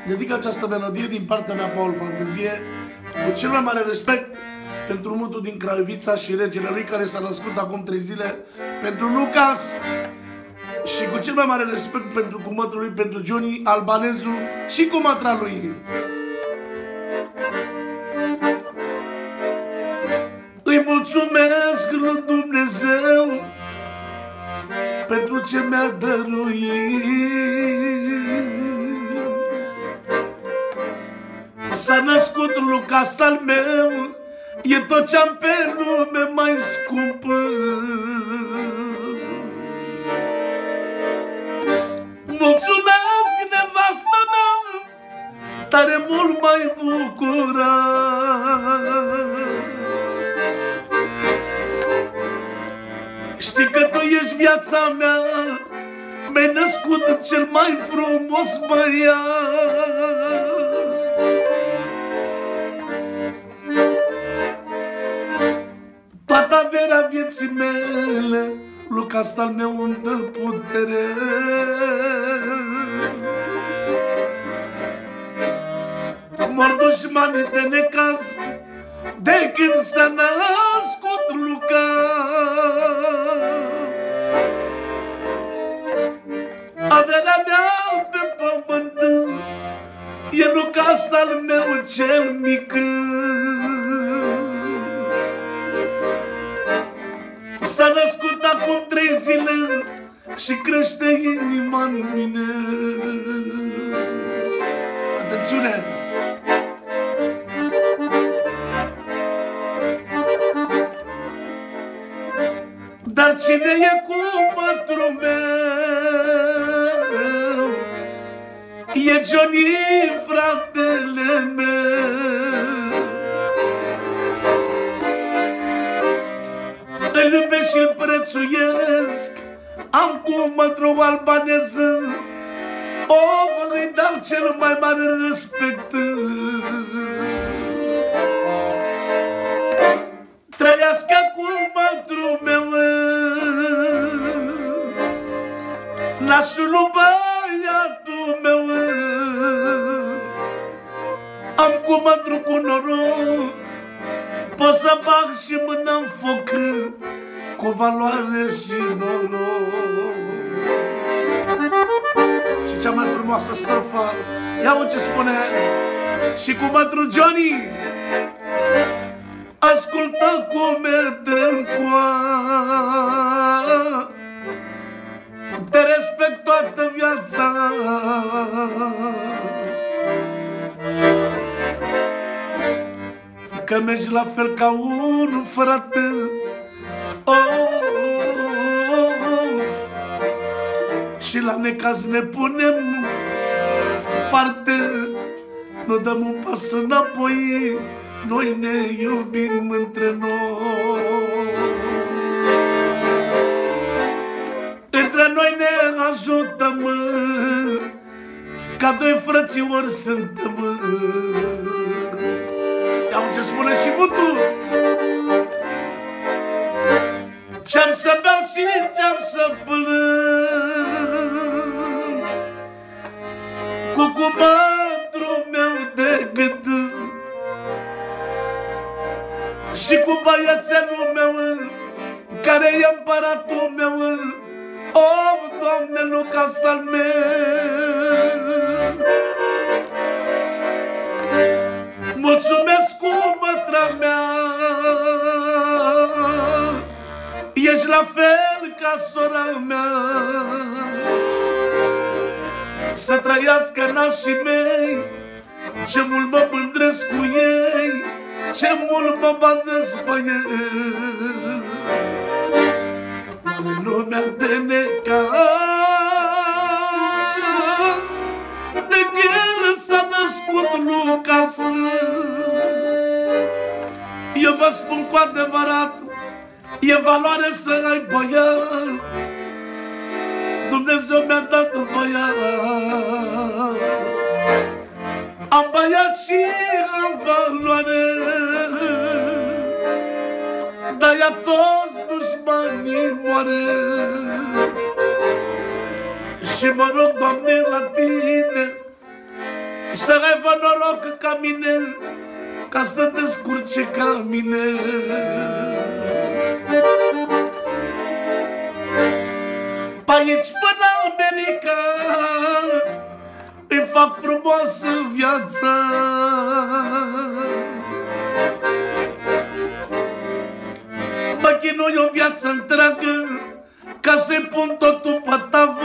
Dedic această melodie din partea mea, Paul Fantezie, cu cel mai mare respect pentru mutul din Craiovia și regele lui care s-a născut acum 3 zile, pentru Lucas, și cu cel mai mare respect pentru cumătul lui, pentru Johnny Albanezu și cumătra lui. Îi mulțumesc lui Dumnezeu pentru ce mi-a dăruit. S-a născut Lucas al meu, e tot ce-am pe lume mai scump. Mulțumesc nevastă mea, tare mult mai bucura. Știi că tu ești viața mea, mi-ai născut cel mai frumos băiat. Toată averea vieții mele, Lucas al meu îmi dă putere. Mor dușmanii de necaz de când s-a născut Lucas. Averea mea pe pământ e Lucas al meu cel mic. S-a născut acum 3 zile și crește inima în mine. Atențiune! Dar cine e cumătru meu? E Johnny, fratele meu. Îl iubesc și-l prețuiesc, am cumătru albaneză, îi dau cel mai mare respect. Trăiască cumătru meu, nașul băiatul meu. Am cumătru cu noroc, pot să bag și mâna în foc, cu valoare și noroc. Și cea mai frumoasă strofă, ia-o ce spune și cumătru Johnny. Ascultă cum e drencoa, te respect toată viața. Că mergi la fel ca un frate. Și la necaz ne punem parte, nu dăm un pas înapoi, noi ne iubim între noi. Între noi ne ajutăm, ca 2 frățiori suntem. Iau ce spune și mutul. Ce-am să beau și ce-am să plâng, cu cumătru meu de gât și cu băiețelul meu, care e împăratul meu. Doamne, Lucas al meu. Mulțumesc cumătra mea, ești la fel ca sora mea. Să trăiască nașii mei, ce mult mă mândresc cu ei, ce mult mă bazez pe ei. În lumea de necaz, de când s-a născut Lucas, eu vă spun cu adevărat, e valoare să ai băiat. Dumnezeu mi-a dat un băiat, am băiat și am valoare, de-aia toți dușmanii moare. Și mă rog, Doamne, la Tine să aibă noroc ca mine, ca să te descurce ca mine. Pe aici până America îi fac frumoasă viața. Mă chinui o viață întreagă ca să-i pun totul pe tavă,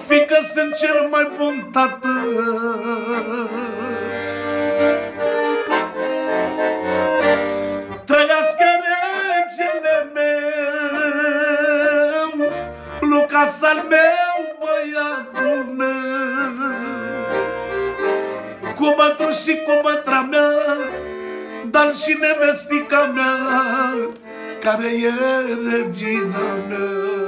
fiindcă sunt cel mai bun tată. Trăiască regele meu, Lucas al meu, băiatul meu, cu bătrân și cu bătra mea, dar și nevestica mea, care e regina mea.